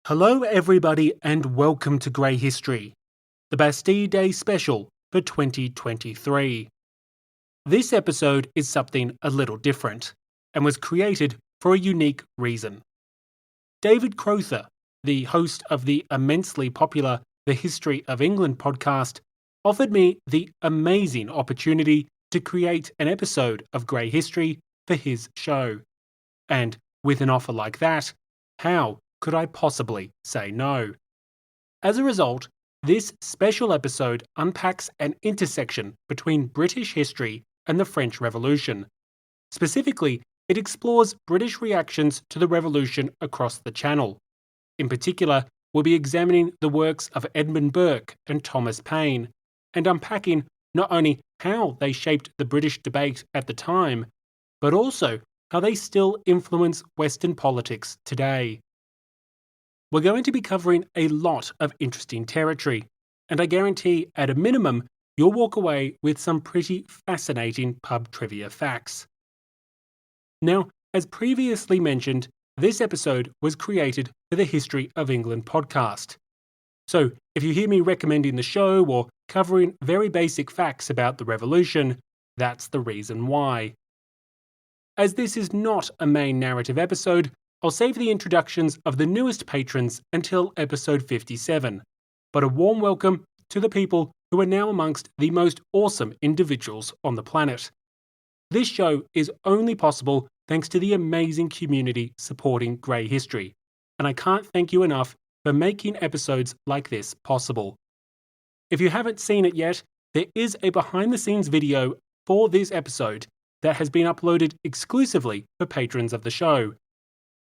Hello everybody and welcome to Grey History, the Bastille Day Special for 2023. This episode is something a little different, and was created for a unique reason. David Crowther, the host of the immensely popular The History of England podcast, offered me the amazing opportunity to create an episode of Grey History for his show. And with an offer like that, how could I possibly say no? As a result, this special episode unpacks an intersection between British history and the French Revolution. Specifically, it explores British reactions to the Revolution across the Channel. In particular, we'll be examining the works of Edmund Burke and Thomas Paine, and unpacking not only how they shaped the British debate at the time, but also how they still influence Western politics today. We're going to be covering a lot of interesting territory, and I guarantee, at a minimum, you'll walk away with some pretty fascinating pub trivia facts. Now, as previously mentioned, this episode was created for the History of England podcast. So, if you hear me recommending the show or covering very basic facts about the Revolution, that's the reason why. As this is not a main narrative episode, I'll save the introductions of the newest patrons until episode 57, but a warm welcome to the people who are now amongst the most awesome individuals on the planet. This show is only possible thanks to the amazing community supporting Grey History, and I can't thank you enough for making episodes like this possible. If you haven't seen it yet, there is a behind-the-scenes video for this episode that has been uploaded exclusively for patrons of the show,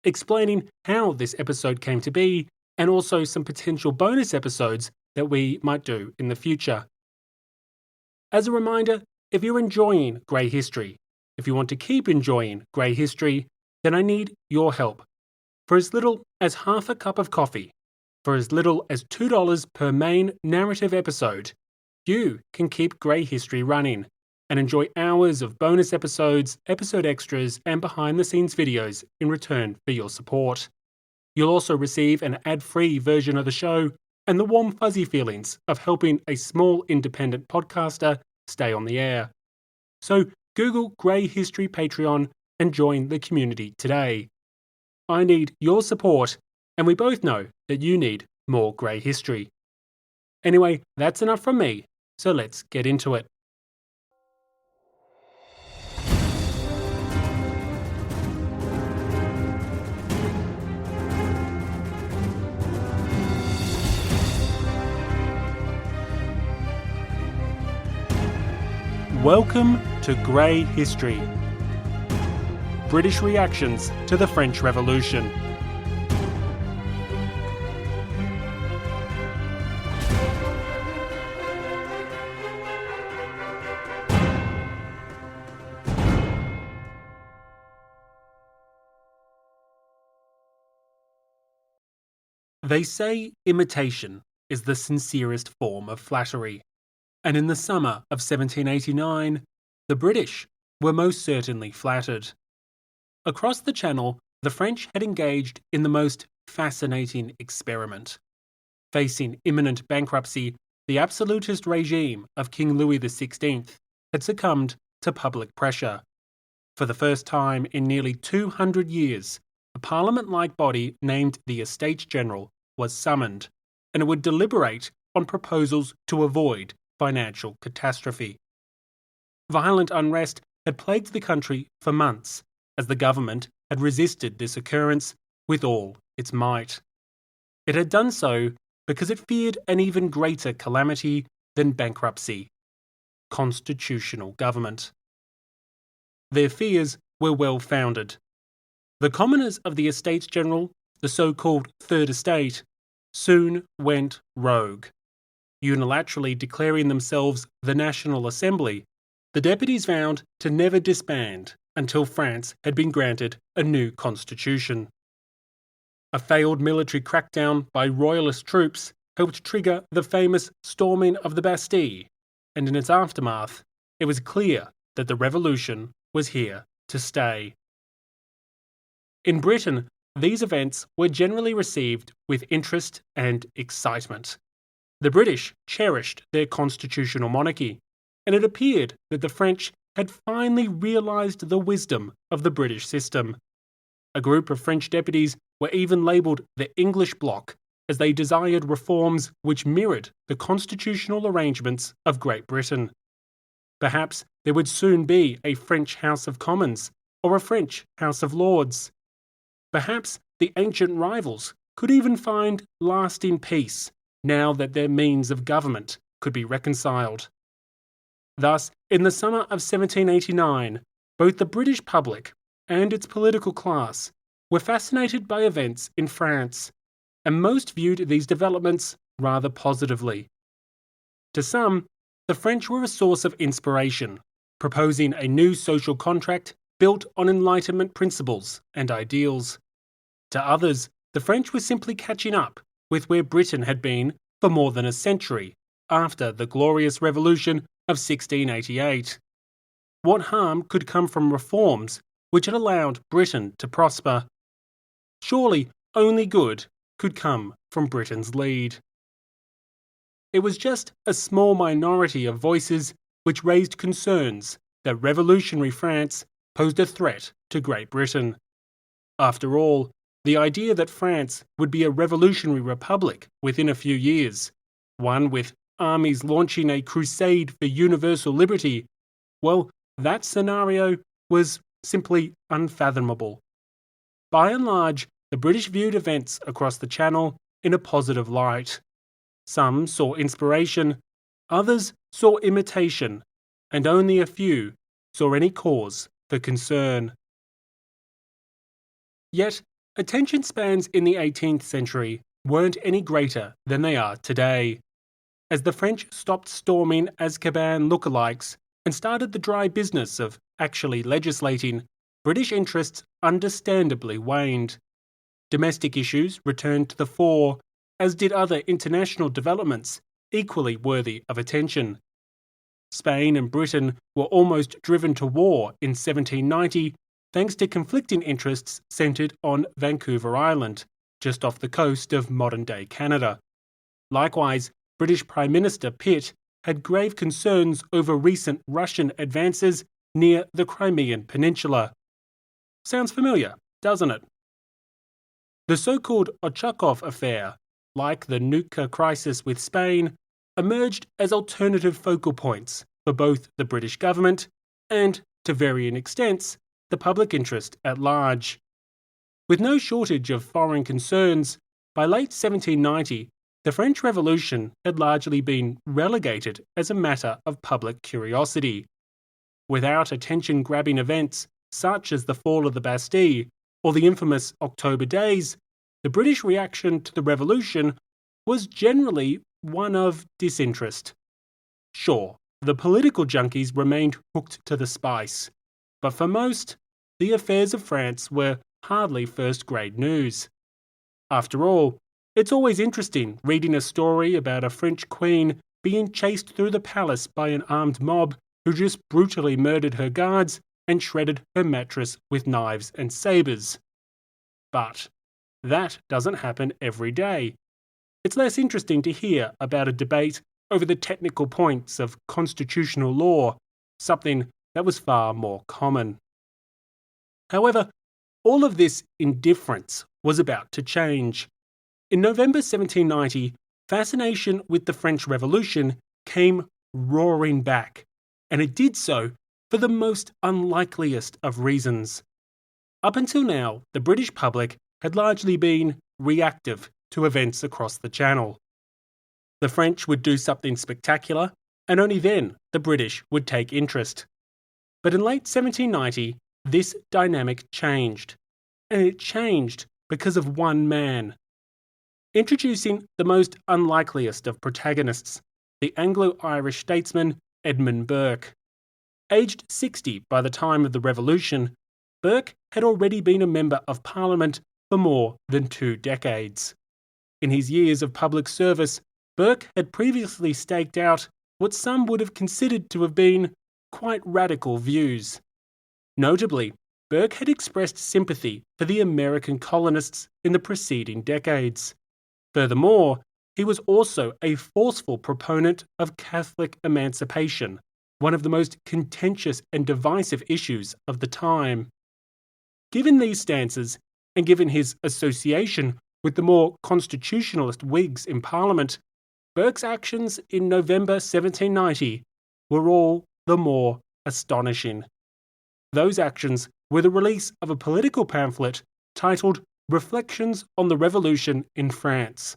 explaining how this episode came to be, and also some potential bonus episodes that we might do in the future. As a reminder, if you're enjoying Grey History, if you want to keep enjoying Grey History, then I need your help. For as little as half a cup of coffee, for as little as $2 per main narrative episode, you can keep Grey History running and enjoy hours of bonus episodes, episode extras, and behind-the-scenes videos in return for your support. You'll also receive an ad-free version of the show and the warm fuzzy feelings of helping a small independent podcaster stay on the air. So Google Grey History Patreon and join the community today. I need your support, and we both know that you need more Grey History. Anyway, that's enough from me, so let's get into it. Welcome to Grey History. British reactions to the French Revolution. They say imitation is the sincerest form of flattery. And in the summer of 1789, the British were most certainly flattered. Across the Channel, the French had engaged in the most fascinating experiment. Facing imminent bankruptcy, the absolutist regime of King Louis XVI had succumbed to public pressure. For the first time in nearly 200 years, a parliament-like body named the Estates General was summoned, and it would deliberate on proposals to avoid financial catastrophe. Violent unrest had plagued the country for months, as the government had resisted this occurrence with all its might. It had done so because it feared an even greater calamity than bankruptcy: constitutional government. Their fears were well founded. The commoners of the Estates General, the so-called Third Estate, soon went rogue. Unilaterally declaring themselves the National Assembly, the deputies vowed to never disband until France had been granted a new constitution. A failed military crackdown by royalist troops helped trigger the famous storming of the Bastille, and in its aftermath, it was clear that the revolution was here to stay. In Britain, these events were generally received with interest and excitement. The British cherished their constitutional monarchy, and it appeared that the French had finally realised the wisdom of the British system. A group of French deputies were even labelled the English Bloc, as they desired reforms which mirrored the constitutional arrangements of Great Britain. Perhaps there would soon be a French House of Commons or a French House of Lords. Perhaps the ancient rivals could even find lasting peace now that their means of government could be reconciled. Thus, in the summer of 1789, both the British public and its political class were fascinated by events in France, and most viewed these developments rather positively. To some, the French were a source of inspiration, proposing a new social contract built on Enlightenment principles and ideals. To others, the French were simply catching up with where Britain had been for more than a century after the Glorious Revolution of 1688. What harm could come from reforms which had allowed Britain to prosper? Surely only good could come from Britain's lead. It was just a small minority of voices which raised concerns that revolutionary France posed a threat to Great Britain. After all, the idea that France would be a revolutionary republic within a few years, one with armies launching a crusade for universal liberty, well, that scenario was simply unfathomable. By and large, the British viewed events across the Channel in a positive light. Some saw inspiration, others saw imitation, and only a few saw any cause for concern. Yet, attention spans in the 18th century weren't any greater than they are today. As the French stopped storming Azkaban lookalikes and started the dry business of actually legislating, British interests understandably waned. Domestic issues returned to the fore, as did other international developments equally worthy of attention. Spain and Britain were almost driven to war in 1790 thanks to conflicting interests centred on Vancouver Island, just off the coast of modern-day Canada. Likewise, British Prime Minister Pitt had grave concerns over recent Russian advances near the Crimean Peninsula. Sounds familiar, doesn't it? The so-called Ochakov affair, like the Nootka crisis with Spain, emerged as alternative focal points for both the British government and, to varying extents, the public interest at large. With no shortage of foreign concerns, by late 1790, the French Revolution had largely been relegated as a matter of public curiosity. Without attention-grabbing events such as the fall of the Bastille or the infamous October Days, the British reaction to the Revolution was generally one of disinterest. Sure, the political junkies remained hooked to the spice, but for most, the affairs of France were hardly first-grade news. After all, it's always interesting reading a story about a French queen being chased through the palace by an armed mob who just brutally murdered her guards and shredded her mattress with knives and sabres. But that doesn't happen every day. It's less interesting to hear about a debate over the technical points of constitutional law, something that was far more common. However, all of this indifference was about to change. In November 1790, fascination with the French Revolution came roaring back, and it did so for the most unlikeliest of reasons. Up until now, the British public had largely been reactive to events across the Channel. The French would do something spectacular, and only then the British would take interest. But in late 1790, this dynamic changed, and it changed because of one man. Introducing the most unlikeliest of protagonists, the Anglo-Irish statesman Edmund Burke. Aged 60 by the time of the Revolution, Burke had already been a member of Parliament for more than 2 decades. In his years of public service, Burke had previously staked out what some would have considered to have been quite radical views. Notably, Burke had expressed sympathy for the American colonists in the preceding decades. Furthermore, he was also a forceful proponent of Catholic emancipation, one of the most contentious and divisive issues of the time. Given these stances, and given his association with the more constitutionalist Whigs in Parliament, Burke's actions in November 1790 were all the more astonishing. Those actions were the release of a political pamphlet titled Reflections on the Revolution in France.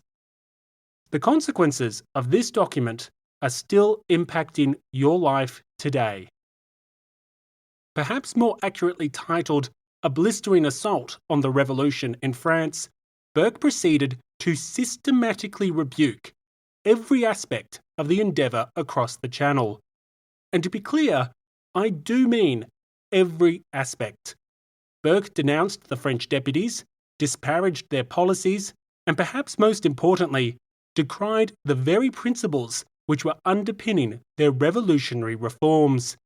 The consequences of this document are still impacting your life today. Perhaps more accurately titled A Blistering Assault on the Revolution in France, Burke proceeded to systematically rebuke every aspect of the endeavour across the Channel. And to be clear, I do mean every aspect. Burke denounced the French deputies, disparaged their policies, and perhaps most importantly, decried the very principles which were underpinning their revolutionary reforms.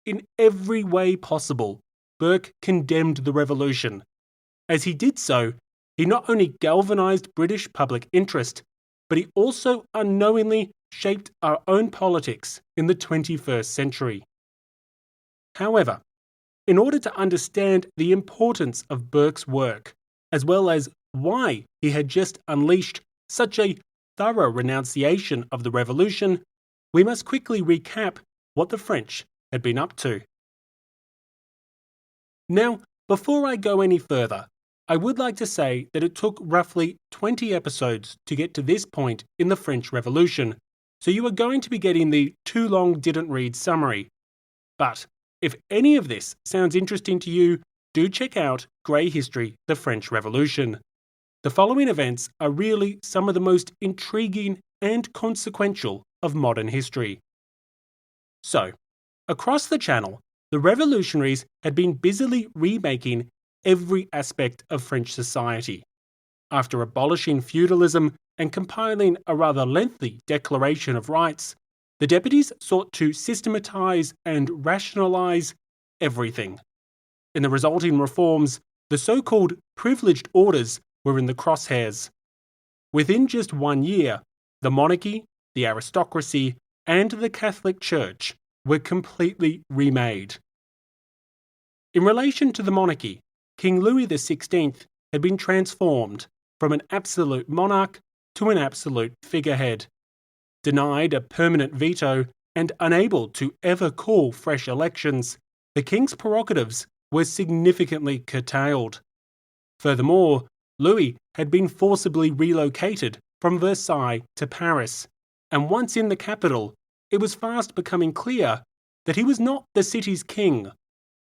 In every way possible, Burke condemned the revolution. As he did so, he not only galvanised British public interest, but he also unknowingly shaped our own politics in the 21st century. However, in order to understand the importance of Burke's work, as well as why he had just unleashed such a thorough renunciation of the revolution, we must quickly recap what the French had been up to. Now, before I go any further, I would like to say that it took roughly 20 episodes to get to this point in the French Revolution, so you are going to be getting the too long didn't read summary. But if any of this sounds interesting to you, do check out Grey History, The French Revolution. The following events are really some of the most intriguing and consequential of modern history. So, across the Channel, the revolutionaries had been busily remaking every aspect of French society. After abolishing feudalism and compiling a rather lengthy Declaration of Rights, the deputies sought to systematise and rationalise everything. In the resulting reforms, the so-called privileged orders were in the crosshairs. Within just 1 year, the monarchy, the aristocracy, and the Catholic Church were completely remade. In relation to the monarchy, King Louis XVI had been transformed from an absolute monarch to an absolute figurehead. Denied a permanent veto and unable to ever call fresh elections, the king's prerogatives were significantly curtailed. Furthermore, Louis had been forcibly relocated from Versailles to Paris, and once in the capital, it was fast becoming clear that he was not the city's king,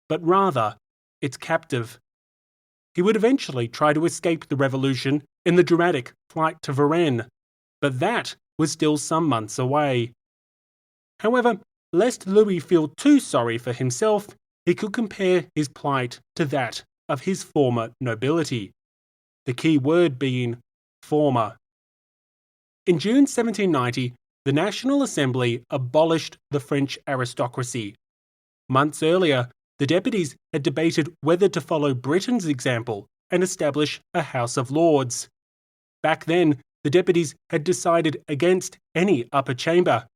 but rather its captive. He would eventually try to escape the revolution in the dramatic flight to Varennes, but that was still some months away. However, lest Louis feel too sorry for himself, he could compare his plight to that of his former nobility. The key word being former. In June 1790, the National Assembly abolished the French aristocracy. Months earlier, the deputies had debated whether to follow Britain's example and establish a House of Lords. Back then, the deputies had decided against any upper chamber,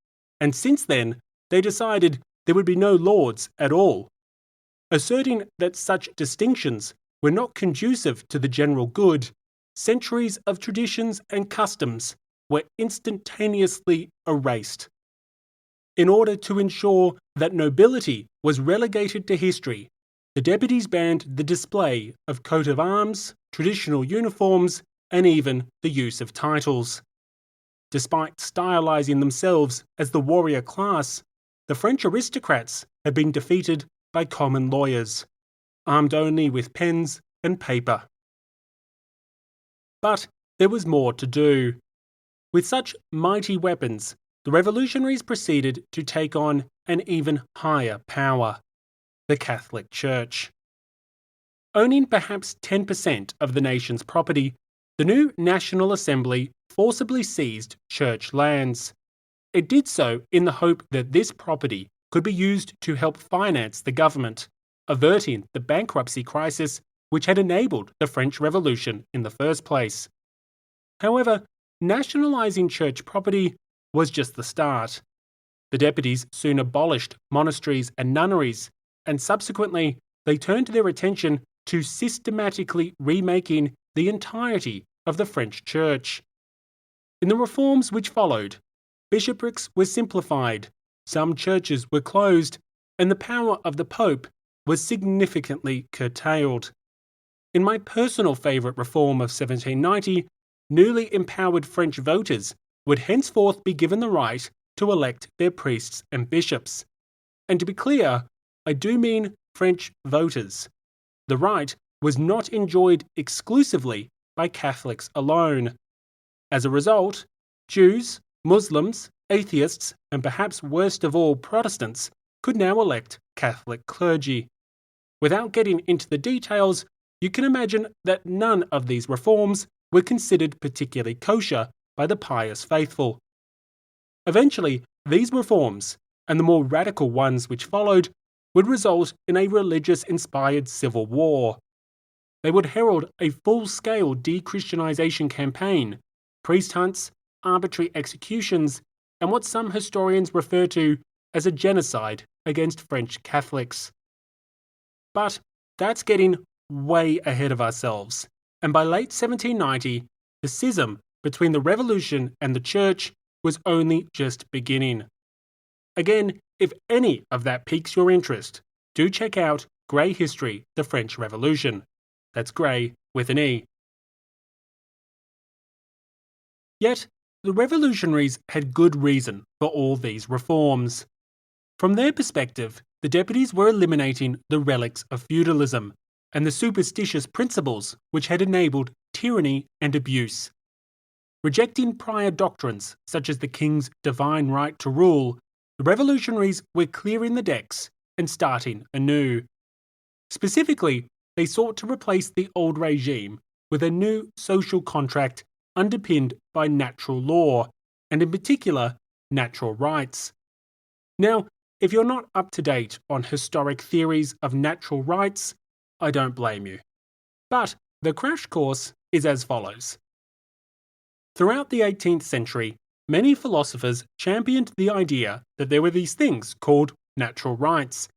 and since then, they decided there would be no lords at all. Asserting that such distinctions were not conducive to the general good, centuries of traditions and customs were instantaneously erased. In order to ensure that nobility was relegated to history, the deputies banned the display of coat of arms, traditional uniforms, and even the use of titles. Despite stylizing themselves as the warrior class, the French aristocrats had been defeated by common lawyers, armed only with pens and paper. But there was more to do. With such mighty weapons, the revolutionaries proceeded to take on an even higher power, the Catholic Church. Owning perhaps 10% of the nation's property, the new National Assembly forcibly seized church lands. It did so in the hope that this property could be used to help finance the government, averting the bankruptcy crisis which had enabled the French Revolution in the first place. However, nationalizing church property was just the start. The deputies soon abolished monasteries and nunneries, and subsequently they turned their attention to systematically remaking the entirety of the French church. In the reforms which followed, bishoprics were simplified, some churches were closed, and the power of the Pope was significantly curtailed. In my personal favourite reform of 1790, newly empowered French voters would henceforth be given the right to elect their priests and bishops. And to be clear, I do mean French voters. The right was not enjoyed exclusively by Catholics alone. As a result, Jews, Muslims, atheists, and perhaps worst of all Protestants could now elect Catholic clergy. Without getting into the details, you can imagine that none of these reforms were considered particularly kosher by the pious faithful. Eventually, these reforms, and the more radical ones which followed, would result in a religious-inspired civil war. They would herald a full-scale de-Christianization campaign, priest hunts, arbitrary executions, and what some historians refer to as a genocide against French Catholics. But that's getting way ahead of ourselves, and by late 1790, the schism between the Revolution and the Church was only just beginning. Again, if any of that piques your interest, do check out Grey History, the French Revolution. That's Grey with an E. Yet, the revolutionaries had good reason for all these reforms. From their perspective, the deputies were eliminating the relics of feudalism and the superstitious principles which had enabled tyranny and abuse. Rejecting prior doctrines such as the king's divine right to rule, the revolutionaries were clearing the decks and starting anew. Specifically, they sought to replace the old regime with a new social contract underpinned by natural law, and in particular, natural rights. Now, if you're not up to date on historic theories of natural rights, I don't blame you. But the crash course is as follows. Throughout the 18th century, many philosophers championed the idea that there were these things called natural rights.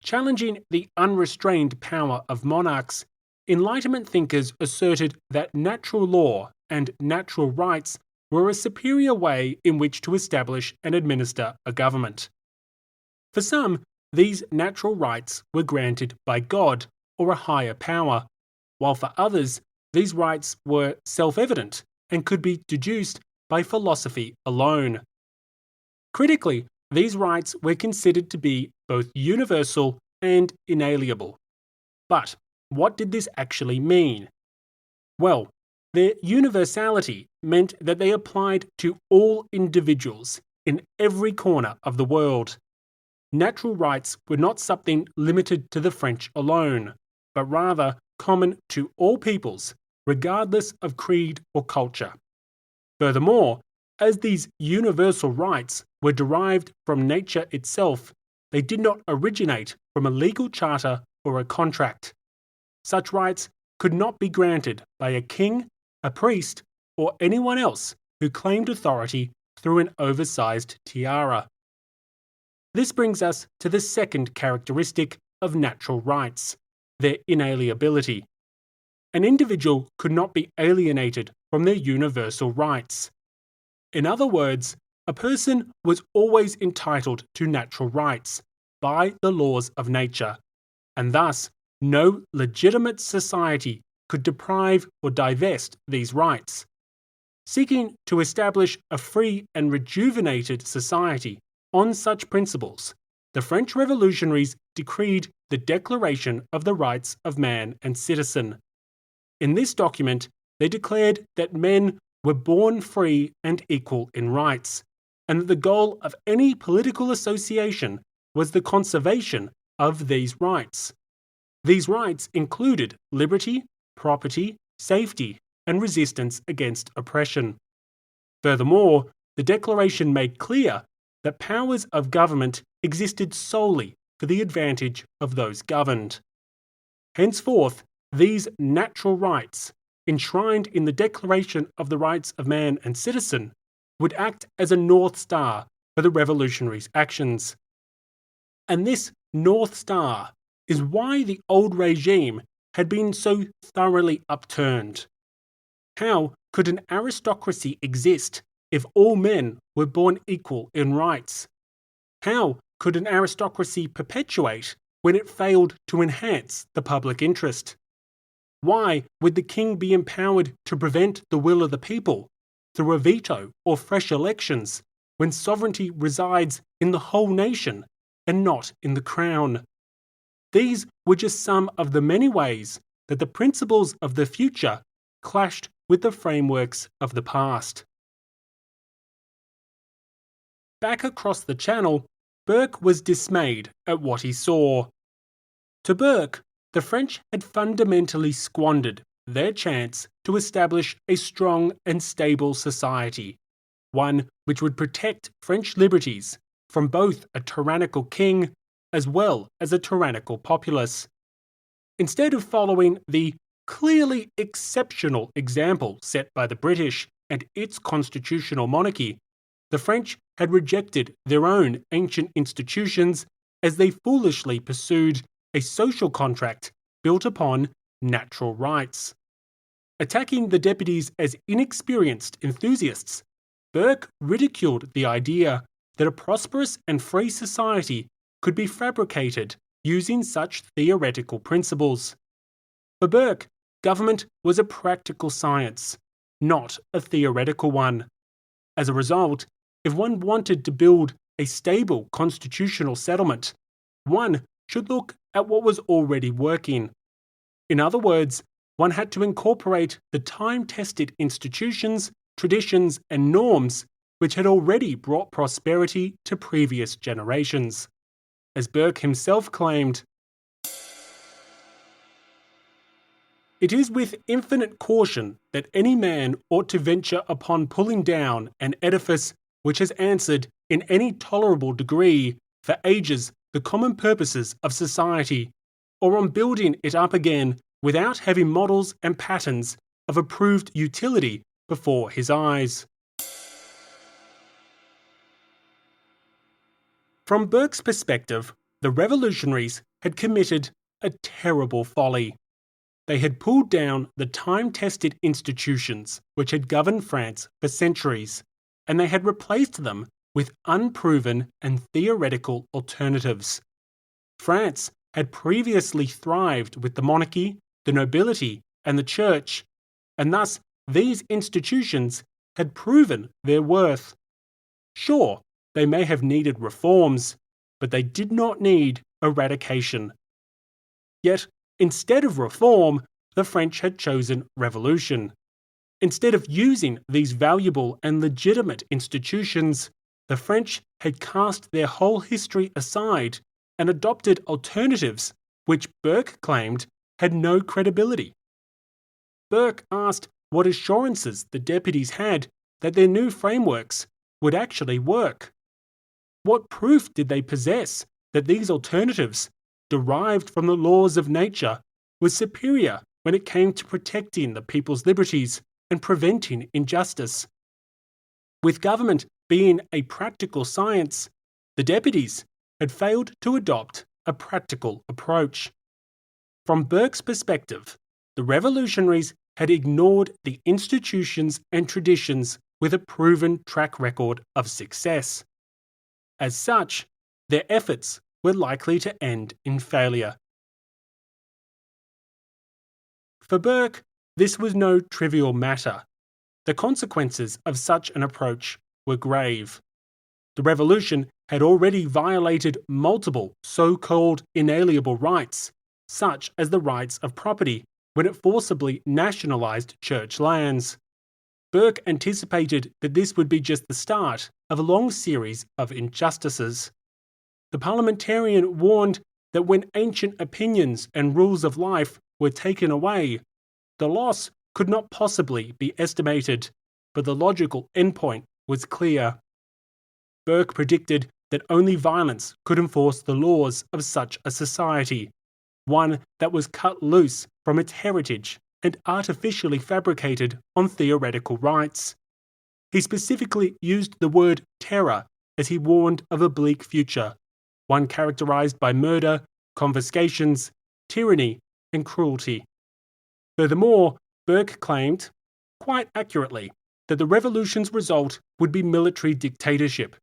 Challenging the unrestrained power of monarchs, Enlightenment thinkers asserted that natural law and natural rights were a superior way in which to establish and administer a government. For some, these natural rights were granted by God or a higher power, while for others, these rights were self-evident and could be deduced by philosophy alone. Critically, these rights were considered to be both universal and inalienable. But what did this actually mean? Well, their universality meant that they applied to all individuals in every corner of the world. Natural rights were not something limited to the French alone, but rather common to all peoples, regardless of creed or culture. Furthermore, as these universal rights were derived from nature itself, they did not originate from a legal charter or a contract. Such rights could not be granted by a king, a priest, or anyone else who claimed authority through an oversized tiara. This brings us to the second characteristic of natural rights, their inalienability. An individual could not be alienated from their universal rights. In other words, a person was always entitled to natural rights by the laws of nature, and thus no legitimate society could deprive or divest these rights. Seeking to establish a free and rejuvenated society on such principles, the French revolutionaries decreed the Declaration of the Rights of Man and Citizen. In this document, they declared that men were born free and equal in rights, and that the goal of any political association was the conservation of these rights. These rights included liberty, property, safety, and resistance against oppression. Furthermore, the Declaration made clear that powers of government existed solely for for the advantage of those governed. Henceforth, these natural rights, enshrined in the Declaration of the Rights of Man and Citizen, would act as a North Star for the revolutionaries' actions. And this North Star is why the old regime had been so thoroughly upturned. How could an aristocracy exist if all men were born equal in rights? How could an aristocracy perpetuate when it failed to enhance the public interest? Why would the king be empowered to prevent the will of the people through a veto or fresh elections when sovereignty resides in the whole nation and not in the crown? These were just some of the many ways that the principles of the future clashed with the frameworks of the past. Back across the Channel, Burke was dismayed at what he saw. To Burke, the French had fundamentally squandered their chance to establish a strong and stable society, one which would protect French liberties from both a tyrannical king as well as a tyrannical populace. Instead of following the clearly exceptional example set by the British and its constitutional monarchy, the French had rejected their own ancient institutions as they foolishly pursued a social contract built upon natural rights. Attacking the deputies as inexperienced enthusiasts, Burke ridiculed the idea that a prosperous and free society could be fabricated using such theoretical principles. For Burke, government was a practical science, not a theoretical one. As a result, if one wanted to build a stable constitutional settlement, one should look at what was already working. In other words, one had to incorporate the time-tested institutions, traditions, and norms which had already brought prosperity to previous generations. As Burke himself claimed, "It is with infinite caution that any man ought to venture upon pulling down an edifice which has answered in any tolerable degree for ages the common purposes of society, or on building it up again without having models and patterns of approved utility before his eyes." From Burke's perspective, the revolutionaries had committed a terrible folly. They had pulled down the time-tested institutions which had governed France for centuries, and they had replaced them with unproven and theoretical alternatives. France had previously thrived with the monarchy, the nobility, and the church, and thus these institutions had proven their worth. Sure, they may have needed reforms, but they did not need eradication. Yet, instead of reform, the French had chosen revolution. Instead of using these valuable and legitimate institutions, the French had cast their whole history aside and adopted alternatives which Burke claimed had no credibility. Burke asked what assurances the deputies had that their new frameworks would actually work. What proof did they possess that these alternatives, derived from the laws of nature, were superior when it came to protecting the people's liberties and preventing injustice? With government being a practical science, the deputies had failed to adopt a practical approach. From Burke's perspective, the revolutionaries had ignored the institutions and traditions with a proven track record of success. As such, their efforts were likely to end in failure. For Burke, this was no trivial matter. The consequences of such an approach were grave. The revolution had already violated multiple so-called inalienable rights, such as the rights of property, when it forcibly nationalized church lands. Burke anticipated that this would be just the start of a long series of injustices. The parliamentarian warned that when ancient opinions and rules of life were taken away, the loss could not possibly be estimated, but the logical endpoint was clear. Burke predicted that only violence could enforce the laws of such a society, one that was cut loose from its heritage and artificially fabricated on theoretical rights. He specifically used the word terror as he warned of a bleak future, one characterized by murder, confiscations, tyranny, and cruelty. Furthermore, Burke claimed, quite accurately, that the revolution's result would be military dictatorship,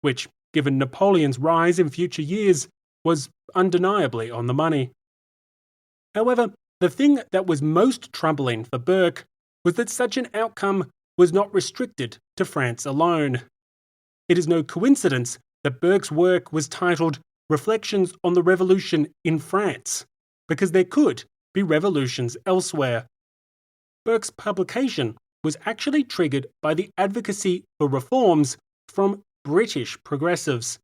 which, given Napoleon's rise in future years, was undeniably on the money. However, the thing that was most troubling for Burke was that such an outcome was not restricted to France alone. It is no coincidence that Burke's work was titled Reflections on the Revolution in France, because there could be revolutions elsewhere. Burke's publication was actually triggered by the advocacy for reforms from British progressives.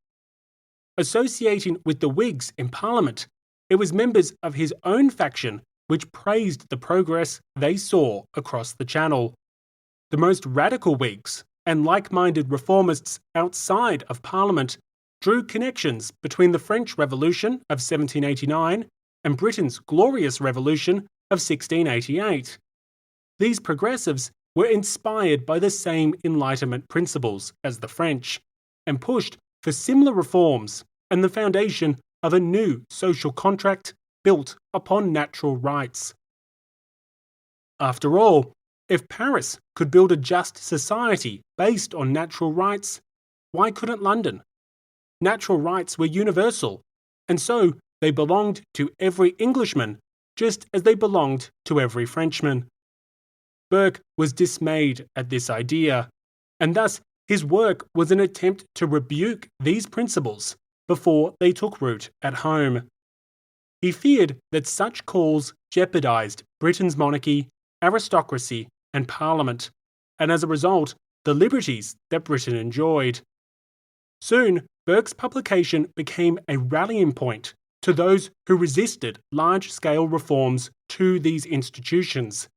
Associating with the Whigs in Parliament, it was members of his own faction which praised the progress they saw across the Channel. The most radical Whigs and like-minded reformists outside of Parliament drew connections between the French Revolution of 1789 and Britain's Glorious Revolution of 1688. These progressives were inspired by the same Enlightenment principles as the French, and pushed for similar reforms and the foundation of a new social contract built upon natural rights. After all, if Paris could build a just society based on natural rights, why couldn't London? Natural rights were universal, and so they belonged to every Englishman, just as they belonged to every Frenchman. Burke was dismayed at this idea, and thus his work was an attempt to rebuke these principles before they took root at home. He feared that such calls jeopardized Britain's monarchy, aristocracy, and parliament, and as a result, the liberties that Britain enjoyed. Soon, Burke's publication became a rallying point to those who resisted large-scale reforms to these institutions,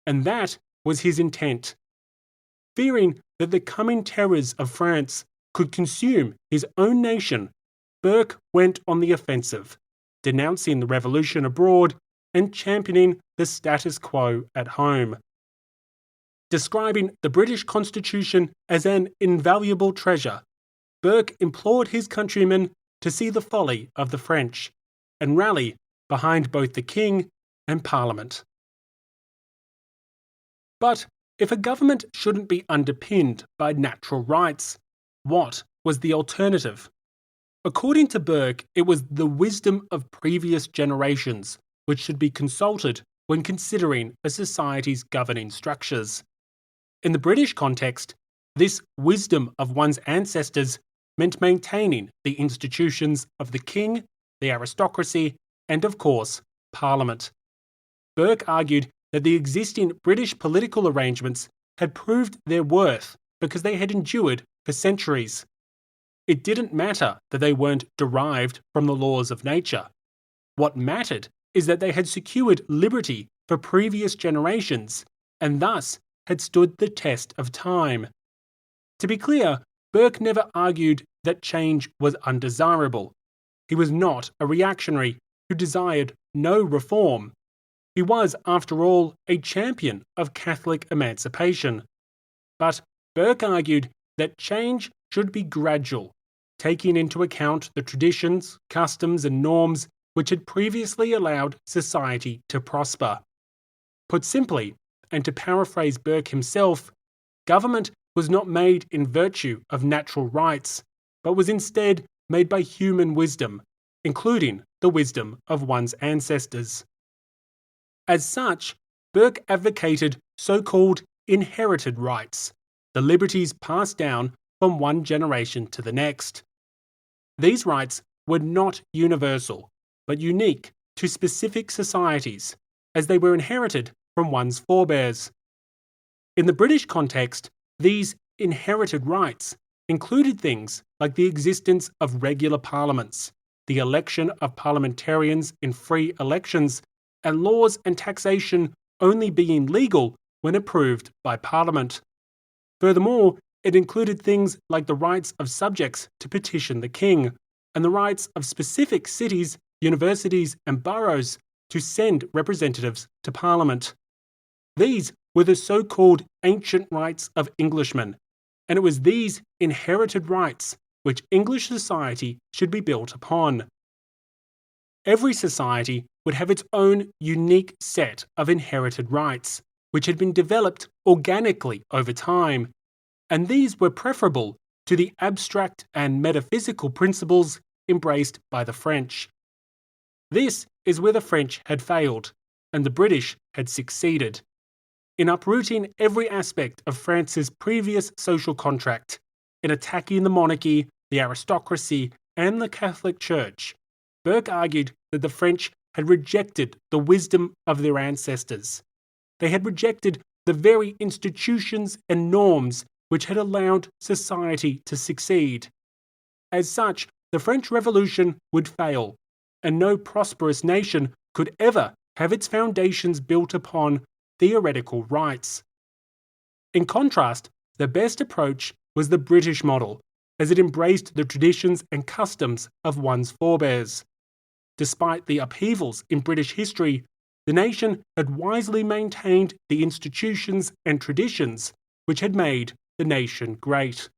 and that was his intent. Fearing that the coming terrors of France could consume his own nation, Burke went on the offensive, denouncing the revolution abroad and championing the status quo at home. Describing the British Constitution as an invaluable treasure, Burke implored his countrymen to see the folly of the French and rally behind both the King and Parliament. But if a government shouldn't be underpinned by natural rights, what was the alternative? According to Burke, it was the wisdom of previous generations which should be consulted when considering a society's governing structures. In the British context, this wisdom of one's ancestors meant maintaining the institutions of the king, the aristocracy, and of course, Parliament. Burke argued that the existing British political arrangements had proved their worth because they had endured for centuries. It didn't matter that they weren't derived from the laws of nature. What mattered is that they had secured liberty for previous generations and thus had stood the test of time. To be clear, Burke never argued that change was undesirable. He was not a reactionary who desired no reform. He was, after all, a champion of Catholic emancipation. But Burke argued that change should be gradual, taking into account the traditions, customs, and norms which had previously allowed society to prosper. Put simply, and to paraphrase Burke himself, government was not made in virtue of natural rights, but was instead made by human wisdom, including the wisdom of one's ancestors. As such, Burke advocated so-called inherited rights, the liberties passed down from one generation to the next. These rights were not universal, but unique to specific societies, as they were inherited from one's forebears. In the British context, these inherited rights included things like the existence of regular parliaments, the election of parliamentarians in free elections, and laws and taxation only being legal when approved by Parliament. Furthermore, It included things like the rights of subjects to petition the king, and the rights of specific cities, universities, and boroughs to send representatives to Parliament. These were the so-called ancient rights of Englishmen, and it was these inherited rights which English society should be built upon. Every society would have its own unique set of inherited rights, which had been developed organically over time, and these were preferable to the abstract and metaphysical principles embraced by the French. This is where the French had failed, and the British had succeeded, in uprooting every aspect of France's previous social contract, in attacking the monarchy, the aristocracy, and the Catholic Church. Burke argued that the French had rejected the wisdom of their ancestors. They had rejected the very institutions and norms which had allowed society to succeed. As such, the French Revolution would fail, and no prosperous nation could ever have its foundations built upon theoretical rights. In contrast, the best approach was the British model, as it embraced the traditions and customs of one's forebears. Despite the upheavals in British history, the nation had wisely maintained the institutions and traditions which had made the nation great.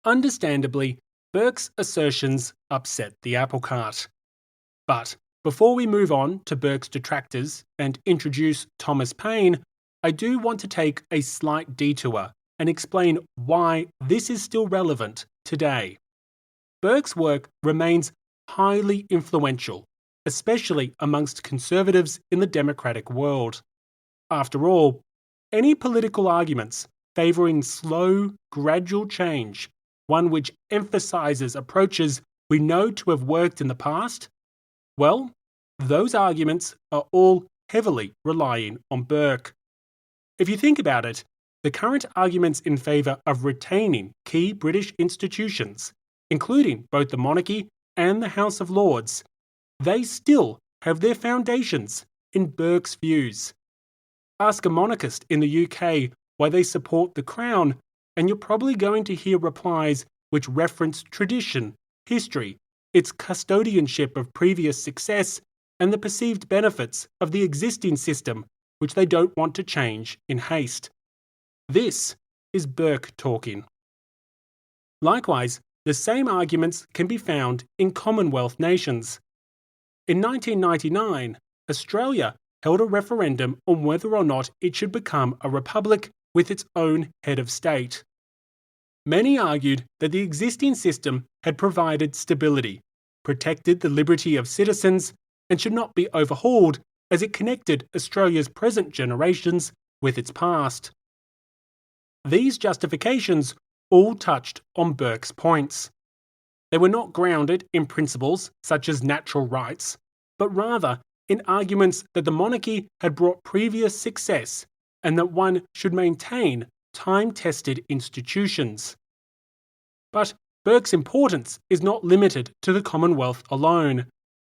Understandably, Burke's assertions upset the apple cart. But before we move on to Burke's detractors and introduce Thomas Paine, I do want to take a slight detour and explain why this is still relevant today. Burke's work remains highly influential, especially amongst conservatives in the democratic world. After all, any political arguments favouring slow, gradual change, one which emphasises approaches we know to have worked in the past, well, those arguments are all heavily relying on Burke. If you think about it, the current arguments in favour of retaining key British institutions, including both the monarchy and the House of Lords, they still have their foundations in Burke's views. Ask a monarchist in the UK why they support the Crown, and you're probably going to hear replies which reference tradition, history, its custodianship of previous success, and the perceived benefits of the existing system, which they don't want to change in haste. This is Burke talking. Likewise, the same arguments can be found in Commonwealth nations. In 1999, Australia held a referendum on whether or not it should become a republic with its own head of state. Many argued that the existing system had provided stability, protected the liberty of citizens, and should not be overhauled as it connected Australia's present generations with its past. These justifications all touched on Burke's points. They were not grounded in principles such as natural rights, but rather in arguments that the monarchy had brought previous success and that one should maintain time-tested institutions. But Burke's importance is not limited to the Commonwealth alone.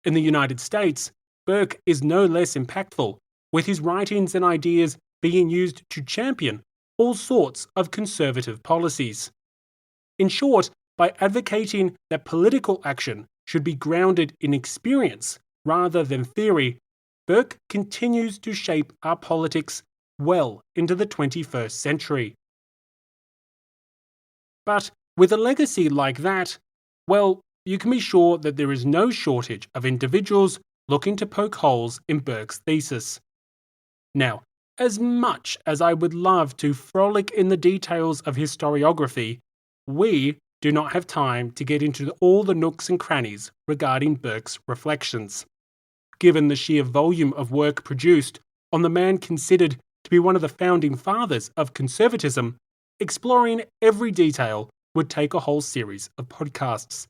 In the United States, Burke is no less impactful, with his writings and ideas being used to champion all sorts of conservative policies. In short, by advocating that political action should be grounded in experience rather than theory, Burke continues to shape our politics well into the 21st century. But with a legacy like that, well, you can be sure that there is no shortage of individuals looking to poke holes in Burke's thesis. Now, as much as I would love to frolic in the details of historiography, we do not have time to get into all the nooks and crannies regarding Burke's reflections. Given the sheer volume of work produced on the man considered to be one of the founding fathers of conservatism, exploring every detail would take a whole series of podcasts.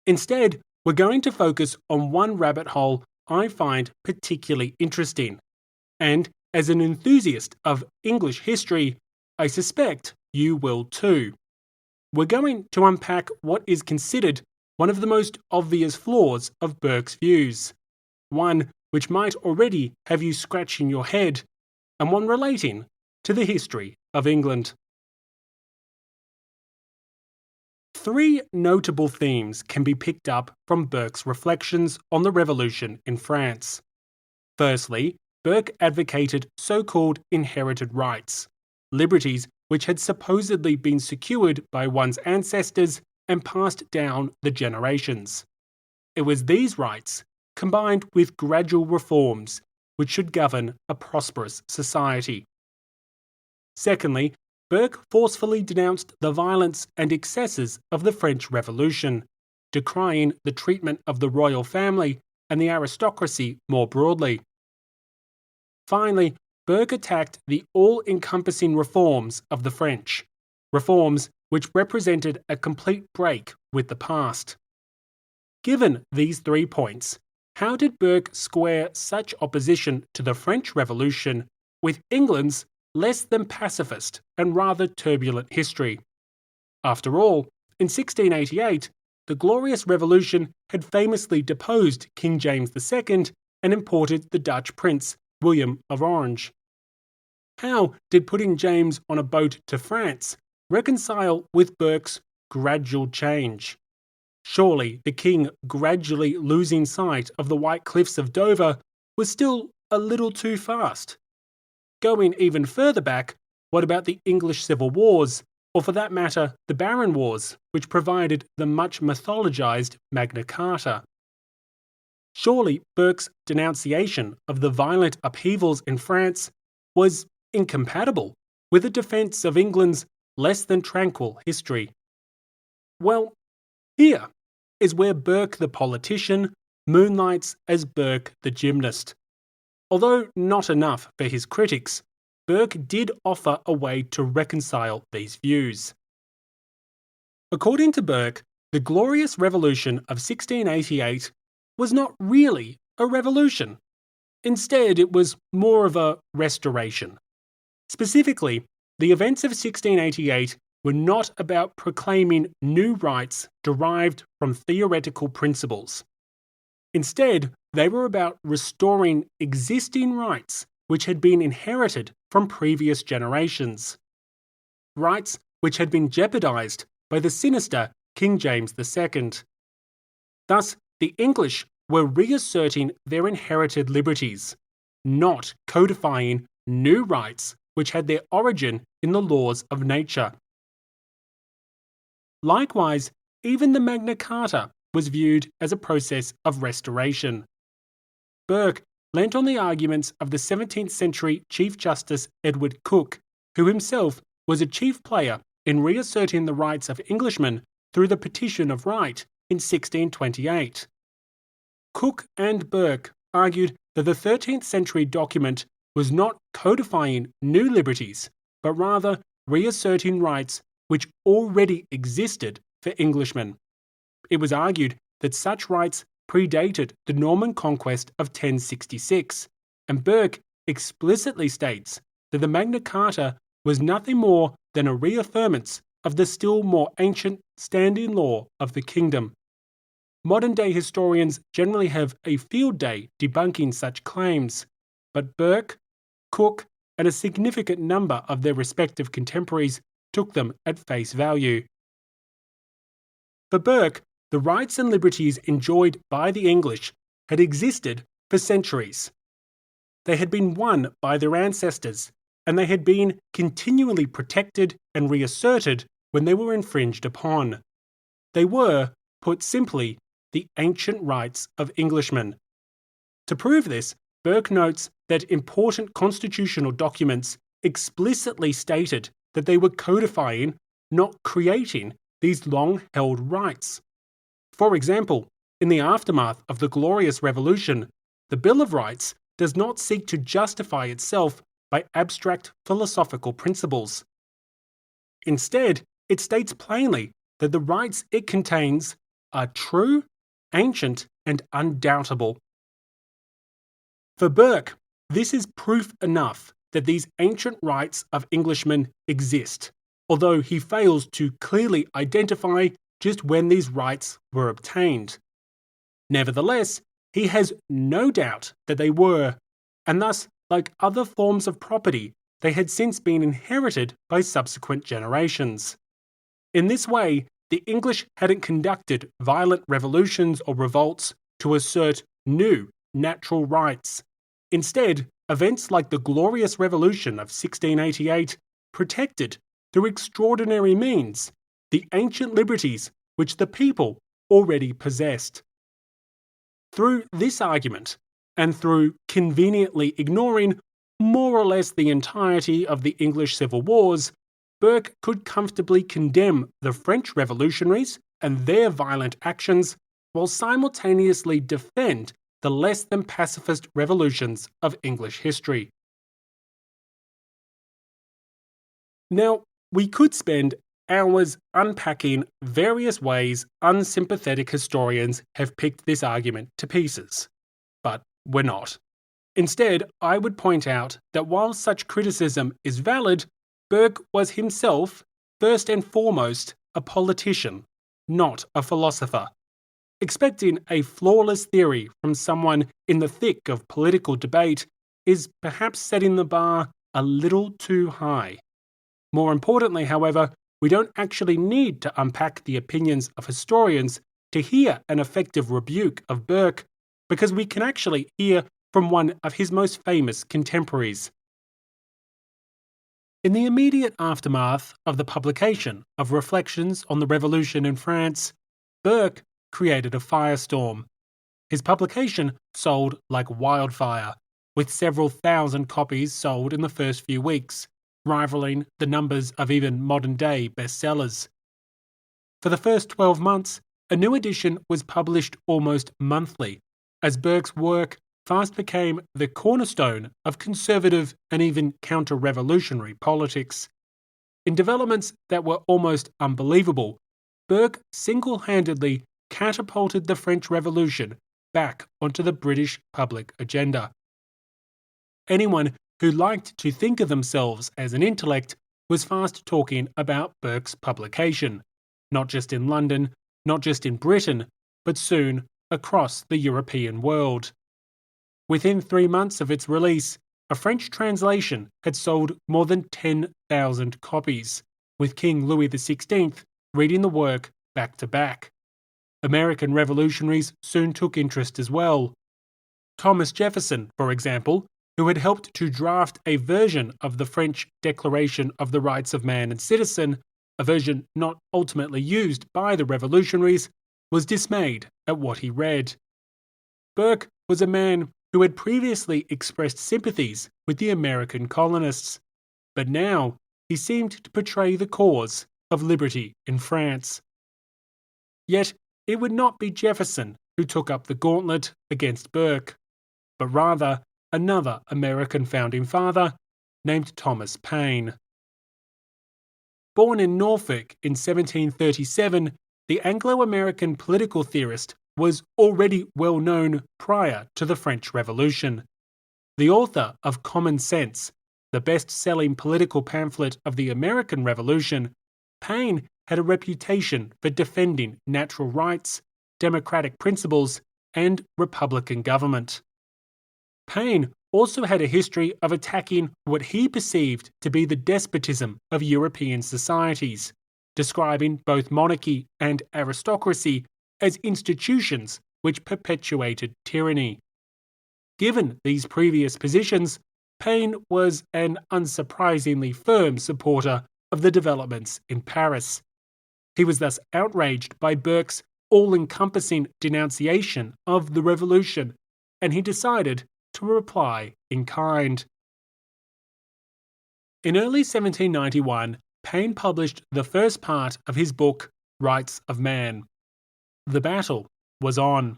Instead, we're going to focus on one rabbit hole I find particularly interesting, and as an enthusiast of English history, I suspect you will too. We're going to unpack what is considered one of the most obvious flaws of Burke's views, one which might already have you scratching your head, and one relating to the history of England. Three notable themes can be picked up from Burke's reflections on the Revolution in France. Firstly, Burke advocated so-called inherited rights, liberties which had supposedly been secured by one's ancestors and passed down the generations. It was these rights, combined with gradual reforms, which should govern a prosperous society. Secondly, Burke forcefully denounced the violence and excesses of the French Revolution, decrying the treatment of the royal family and the aristocracy more broadly. Finally, Burke attacked the all-encompassing reforms of the French, reforms which represented a complete break with the past. Given these 3 points, how did Burke square such opposition to the French Revolution with England's less than pacifist and rather turbulent history? After all, in 1688, the Glorious Revolution had famously deposed King James II and imported the Dutch prince William of Orange. How did putting James on a boat to France reconcile with Burke's gradual change? Surely the king gradually losing sight of the white cliffs of Dover was still a little too fast. Going even further back, what about the English Civil Wars, or for that matter, the Barron Wars, which provided the much mythologized Magna Carta? Surely Burke's denunciation of the violent upheavals in France was incompatible with a defense of England's less than tranquil history. Well, here is where Burke the politician moonlights as Burke the gymnast. Although not enough for his critics, Burke did offer a way to reconcile these views. According to Burke, the Glorious Revolution of 1688 was not really a revolution. Instead, it was more of a restoration. Specifically, the events of 1688 were not about proclaiming new rights derived from theoretical principles. Instead, they were about restoring existing rights which had been inherited from previous generations. Rights which had been jeopardized by the sinister King James II. Thus, the English were reasserting their inherited liberties, not codifying new rights which had their origin in the laws of nature. Likewise, even the Magna Carta was viewed as a process of restoration. Burke leant on the arguments of the 17th century Chief Justice Edward Coke, who himself was a chief player in reasserting the rights of Englishmen through the Petition of Right in 1628. Coke and Burke argued that the 13th century document was not codifying new liberties, but rather reasserting rights which already existed for Englishmen. It was argued that such rights predated the Norman conquest of 1066, and Burke explicitly states that the Magna Carta was nothing more than a reaffirmance of the still more ancient standing law of the kingdom. Modern-day historians generally have a field day debunking such claims, but Burke, Coke, and a significant number of their respective contemporaries took them at face value. For Burke, the rights and liberties enjoyed by the English had existed for centuries. They had been won by their ancestors, and they had been continually protected and reasserted when they were infringed upon. They were, put simply, the ancient rights of Englishmen. To prove this, Burke notes that important constitutional documents explicitly stated that they were codifying, not creating, these long-held rights. For example, in the aftermath of the Glorious Revolution, the Bill of Rights does not seek to justify itself by abstract philosophical principles. Instead, it states plainly that the rights it contains are true, ancient, and undoubtable. For Burke, this is proof enough that these ancient rights of Englishmen exist, although he fails to clearly identify just when these rights were obtained. Nevertheless, he has no doubt that they were, and thus, like other forms of property, they had since been inherited by subsequent generations. In this way, the English hadn't conducted violent revolutions or revolts to assert new natural rights. Instead, events like the Glorious Revolution of 1688 protected, through extraordinary means, the ancient liberties which the people already possessed. Through this argument, and through conveniently ignoring more or less the entirety of the English civil wars, Burke could comfortably condemn the French revolutionaries and their violent actions, while simultaneously defend the less than pacifist revolutions of English history. Now, we could spend hours unpacking various ways unsympathetic historians have picked this argument to pieces, but we're not. Instead, I would point out that while such criticism is valid, Burke was himself, first and foremost, a politician, not a philosopher. Expecting a flawless theory from someone in the thick of political debate is perhaps setting the bar a little too high. More importantly, however, we don't actually need to unpack the opinions of historians to hear an effective rebuke of Burke, because we can actually hear from one of his most famous contemporaries. In the immediate aftermath of the publication of Reflections on the Revolution in France, Burke created a firestorm. His publication sold like wildfire, with several thousand copies sold in the first few weeks, rivaling the numbers of even modern-day bestsellers. For the first 12 months, a new edition was published almost monthly, as Burke's work fast became the cornerstone of conservative and even counter-revolutionary politics. In developments that were almost unbelievable, Burke single-handedly catapulted the French Revolution back onto the British public agenda. Anyone who liked to think of themselves as an intellect was fast talking about Burke's publication, not just in London, not just in Britain, but soon across the European world. Within 3 months of its release, a French translation had sold more than 10,000 copies, with King Louis XVI reading the work back to back. American revolutionaries soon took interest as well. Thomas Jefferson, for example, who had helped to draft a version of the French Declaration of the Rights of Man and Citizen, a version not ultimately used by the revolutionaries, was dismayed at what he read. Burke was a man who had previously expressed sympathies with the American colonists, but now he seemed to portray the cause of liberty in France. Yet it would not be Jefferson who took up the gauntlet against Burke, but rather another American founding father named Thomas Paine. Born in Norfolk in 1737, the Anglo-American political theorist was already well known prior to the French Revolution. The author of Common Sense, the best-selling political pamphlet of the American Revolution, Paine had a reputation for defending natural rights, democratic principles, and republican government. Paine also had a history of attacking what he perceived to be the despotism of European societies, describing both monarchy and aristocracy as institutions which perpetuated tyranny. Given these previous positions, Paine was an unsurprisingly firm supporter of the developments in Paris. He was thus outraged by Burke's all-encompassing denunciation of the revolution, and he decided to reply in kind. In early 1791, Paine published the first part of his book, Rights of Man. The battle was on.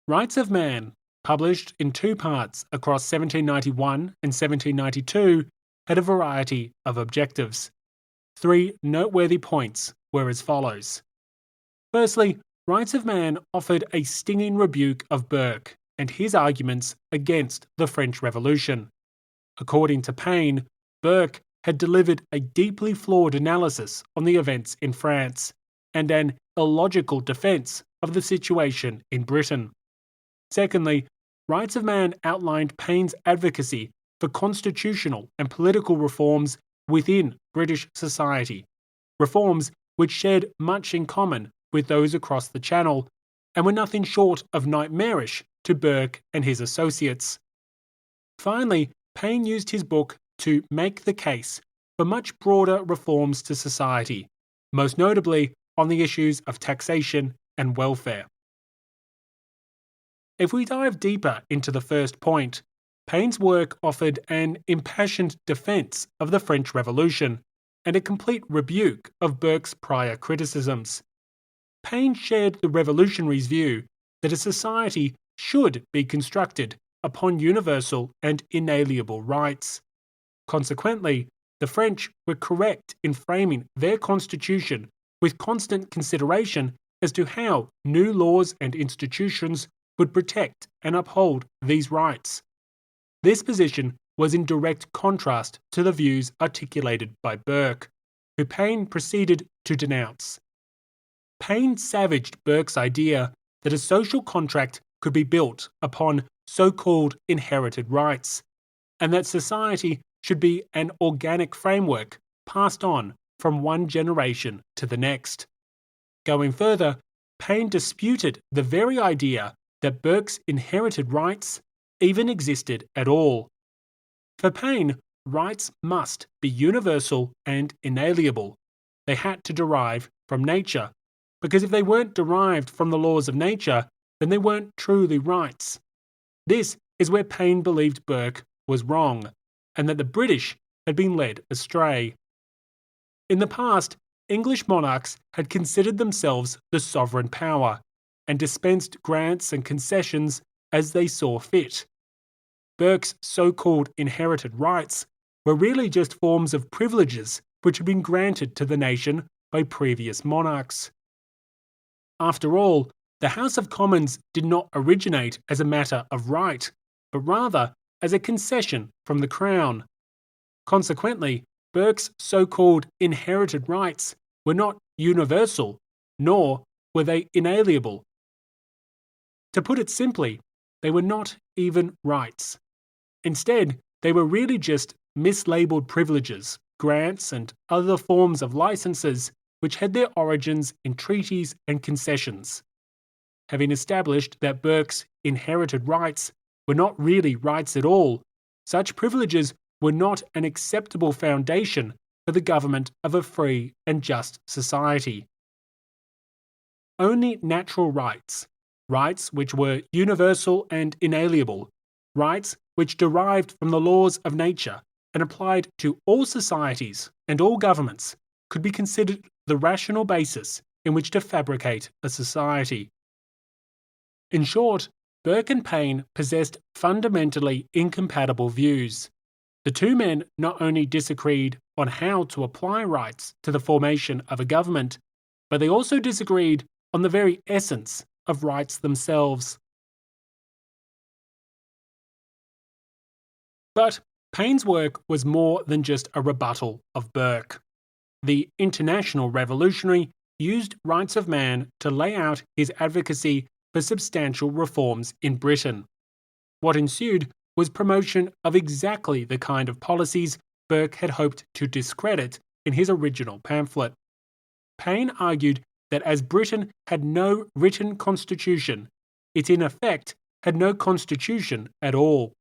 Rights of Man, published in 2 parts across 1791 and 1792, had a variety of objectives. 3 noteworthy points were as follows. Firstly, Rights of Man offered a stinging rebuke of Burke and his arguments against the French Revolution. According to Paine, Burke had delivered a deeply flawed analysis on the events in France and an illogical defense of the situation in Britain. Secondly, Rights of Man outlined Paine's advocacy for constitutional and political reforms within British society, reforms which shared much in common with those across the Channel and were nothing short of nightmarish to Burke and his associates. Finally, Paine used his book to make the case for much broader reforms to society, most notably on the issues of taxation and welfare. If we dive deeper into the first point, Paine's work offered an impassioned defense of the French Revolution and a complete rebuke of Burke's prior criticisms. Paine shared the revolutionaries' view that a society should be constructed upon universal and inalienable rights. Consequently, the French were correct in framing their constitution with constant consideration as to how new laws and institutions would protect and uphold these rights. This position was in direct contrast to the views articulated by Burke, who Paine proceeded to denounce. Paine savaged Burke's idea that a social contract could be built upon so-called inherited rights, and that society should be an organic framework passed on from one generation to the next. Going further, Paine disputed the very idea that Burke's inherited rights even existed at all. For Paine, rights must be universal and inalienable. They had to derive from nature, because if they weren't derived from the laws of nature, then they weren't truly rights. This is where Paine believed Burke was wrong, and that the British had been led astray. In the past, English monarchs had considered themselves the sovereign power, and dispensed grants and concessions as they saw fit. Burke's so-called inherited rights were really just forms of privileges which had been granted to the nation by previous monarchs. After all, the House of Commons did not originate as a matter of right, but rather as a concession from the Crown. Consequently, Burke's so-called inherited rights were not universal, nor were they inalienable. To put it simply, they were not even rights. Instead, they were really just mislabeled privileges, grants, and other forms of licenses which had their origins in treaties and concessions. Having established that Burke's inherited rights were not really rights at all, such privileges were not an acceptable foundation for the government of a free and just society. Only natural rights, rights which were universal and inalienable, rights which derived from the laws of nature and applied to all societies and all governments, could be considered the rational basis in which to fabricate a society. In short, Burke and Paine possessed fundamentally incompatible views. The two men not only disagreed on how to apply rights to the formation of a government, but they also disagreed on the very essence of rights themselves. But Paine's work was more than just a rebuttal of Burke. The international revolutionary used Rights of Man to lay out his advocacy for substantial reforms in Britain. What ensued was promotion of exactly the kind of policies Burke had hoped to discredit in his original pamphlet. Paine argued that as Britain had no written constitution, it in effect had no constitution at all.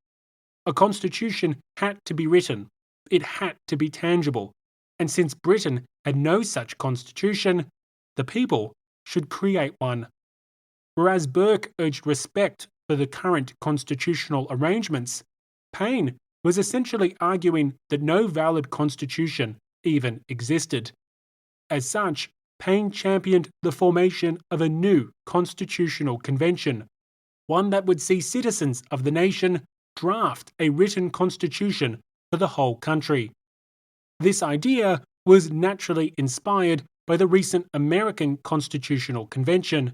A constitution had to be written, it had to be tangible, and since Britain had no such constitution, the people should create one. Whereas Burke urged respect for the current constitutional arrangements, Paine was essentially arguing that no valid constitution even existed. As such, Paine championed the formation of a new constitutional convention, one that would see citizens of the nation draft a written constitution for the whole country. This idea was naturally inspired by the recent American Constitutional Convention,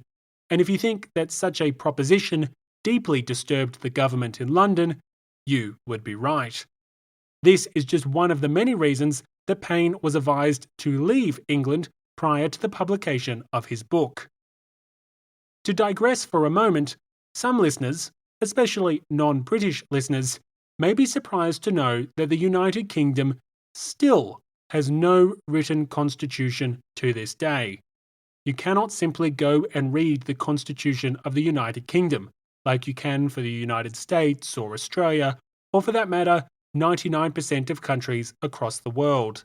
and if you think that such a proposition deeply disturbed the government in London, you would be right. This is just one of the many reasons that Paine was advised to leave England prior to the publication of his book. To digress for a moment, some listeners, especially non-British listeners, may be surprised to know that the United Kingdom still has no written constitution to this day. You cannot simply go and read the Constitution of the United Kingdom, like you can for the United States or Australia, or for that matter, 99% of countries across the world.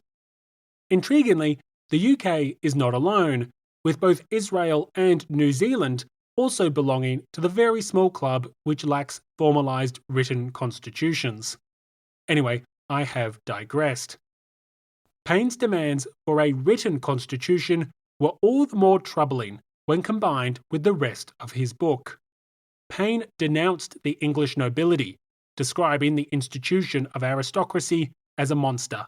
Intriguingly, the UK is not alone, with both Israel and New Zealand also belonging to the very small club which lacks formalised written constitutions. Anyway, I have digressed. Paine's demands for a written constitution were all the more troubling when combined with the rest of his book. Paine denounced the English nobility, describing the institution of aristocracy as a monster.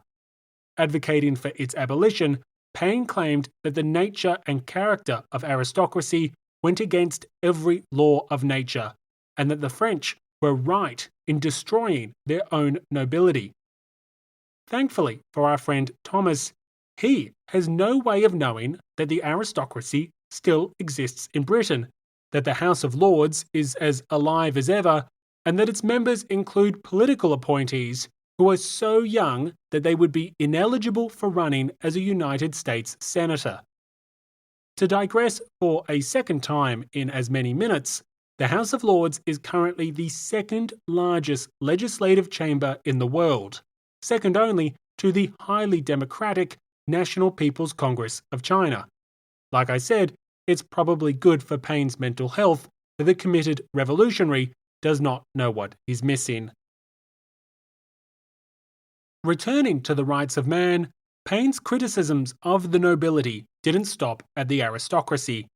Advocating for its abolition, Paine claimed that the nature and character of aristocracy went against every law of nature, and that the French were right in destroying their own nobility. Thankfully for our friend Thomas, he has no way of knowing that the aristocracy still exists in Britain, that the House of Lords is as alive as ever, and that its members include political appointees who are so young that they would be ineligible for running as a United States Senator. To digress for a second time in as many minutes, the House of Lords is currently the second largest legislative chamber in the world, second only to the highly democratic National People's Congress of China. Like I said, it's probably good for Paine's mental health that the committed revolutionary does not know what he's missing. Returning to the rights of man, Paine's criticisms of the nobility didn't stop at the aristocracy.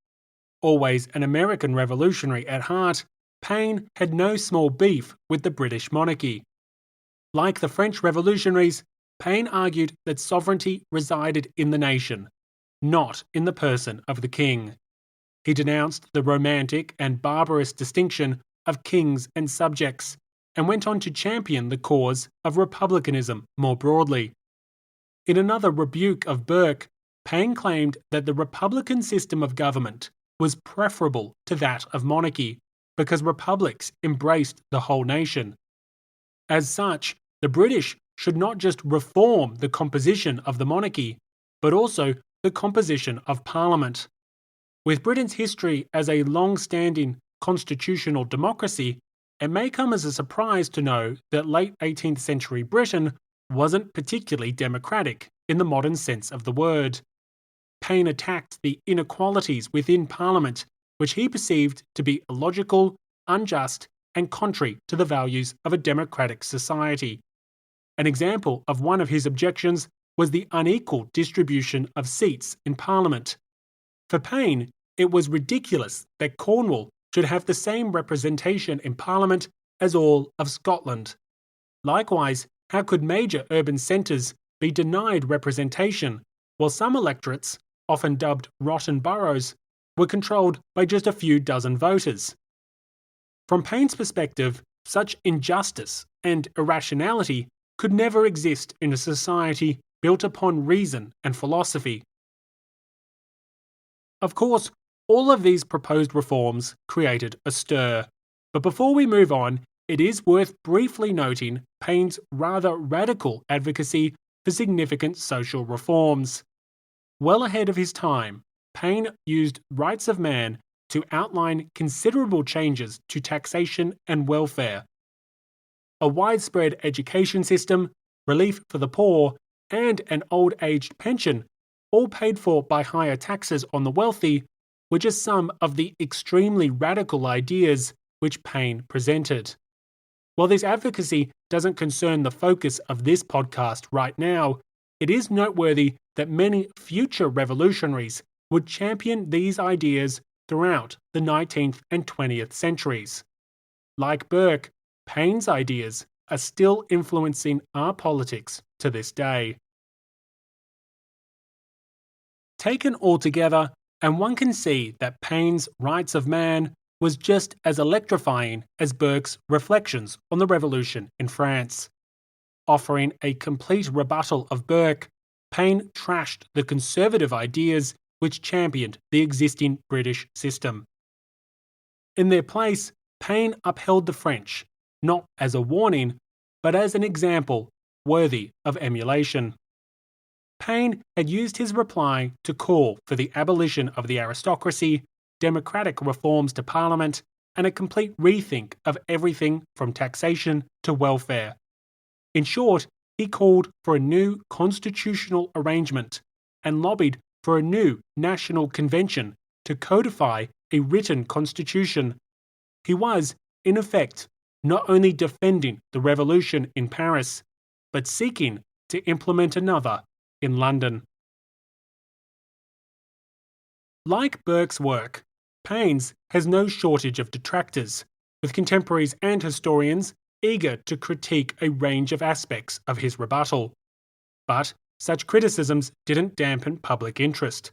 Always an American revolutionary at heart, Paine had no small beef with the British monarchy. Like the French revolutionaries, Paine argued that sovereignty resided in the nation, not in the person of the king. He denounced the romantic and barbarous distinction of kings and subjects, and went on to champion the cause of republicanism more broadly. In another rebuke of Burke, Paine claimed that the republican system of government was preferable to that of monarchy, because republics embraced the whole nation. As such, the British should not just reform the composition of the monarchy, but also the composition of Parliament. With Britain's history as a long-standing constitutional democracy, it may come as a surprise to know that late 18th century Britain wasn't particularly democratic in the modern sense of the word. Paine attacked the inequalities within Parliament, which he perceived to be illogical, unjust, and contrary to the values of a democratic society. An example of one of his objections was the unequal distribution of seats in Parliament. For Paine, it was ridiculous that Cornwall should have the same representation in Parliament as all of Scotland. Likewise, how could major urban centres be denied representation, while some electorates, often dubbed rotten boroughs, were controlled by just a few dozen voters? From Paine's perspective, such injustice and irrationality could never exist in a society built upon reason and philosophy. Of course, all of these proposed reforms created a stir, but before we move on, it is worth briefly noting Paine's rather radical advocacy for significant social reforms. Well ahead of his time, Paine used Rights of Man to outline considerable changes to taxation and welfare. A widespread education system, relief for the poor, and an old-aged pension, all paid for by higher taxes on the wealthy, were just some of the extremely radical ideas which Paine presented. While this advocacy doesn't concern the focus of this podcast right now, it is noteworthy that many future revolutionaries would champion these ideas throughout the 19th and 20th centuries. Like Burke, Paine's ideas are still influencing our politics to this day. Taken all together, and one can see that Paine's Rights of Man was just as electrifying as Burke's Reflections on the Revolution in France. Offering a complete rebuttal of Burke, Paine trashed the conservative ideas which championed the existing British system. In their place, Paine upheld the French, not as a warning, but as an example worthy of emulation. Paine had used his reply to call for the abolition of the aristocracy, democratic reforms to Parliament, and a complete rethink of everything from taxation to welfare. In short, he called for a new constitutional arrangement and lobbied for a new national convention to codify a written constitution. He was, in effect, not only defending the revolution in Paris, but seeking to implement another in London. Like Burke's work, Paine's has no shortage of detractors, with contemporaries and historians eager to critique a range of aspects of his rebuttal. But such criticisms didn't dampen public interest.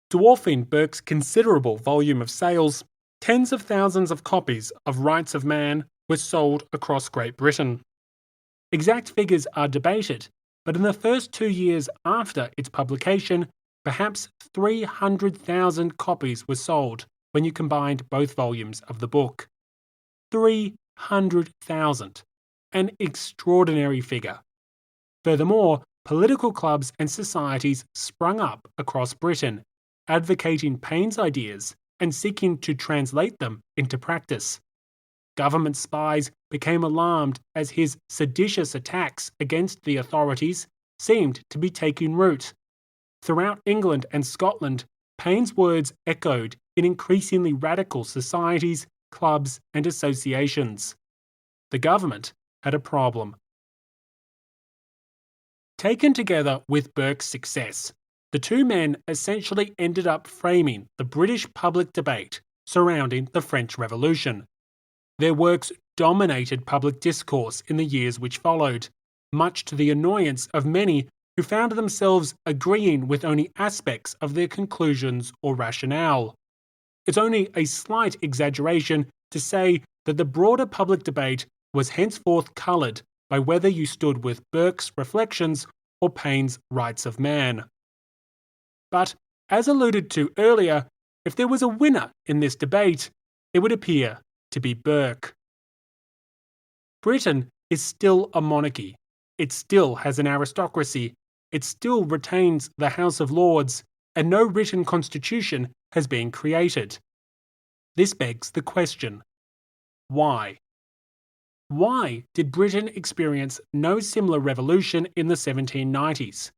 Dwarfing Burke's considerable volume of sales, tens of thousands of copies of Rights of Man were sold across Great Britain. Exact figures are debated, but in the first 2 years after its publication, perhaps 300,000 copies were sold when you combined both volumes of the book. 300,000. An extraordinary figure. Furthermore, political clubs and societies sprung up across Britain, advocating Paine's ideas and seeking to translate them into practice. Government spies became alarmed as his seditious attacks against the authorities seemed to be taking root. Throughout England and Scotland, Paine's words echoed in increasingly radical societies, clubs, and associations. The government had a problem. Taken together with Burke's success, the two men essentially ended up framing the British public debate surrounding the French Revolution. Their works dominated public discourse in the years which followed, much to the annoyance of many who found themselves agreeing with only aspects of their conclusions or rationale. It's only a slight exaggeration to say that the broader public debate was henceforth coloured by whether you stood with Burke's reflections or Paine's Rights of Man. But, as alluded to earlier, if there was a winner in this debate, it would appear to be Burke. Britain is still a monarchy. It still has an aristocracy. It still retains the House of Lords, and no written constitution has been created. This begs the question: why? Why did Britain experience no similar revolution in the 1790s?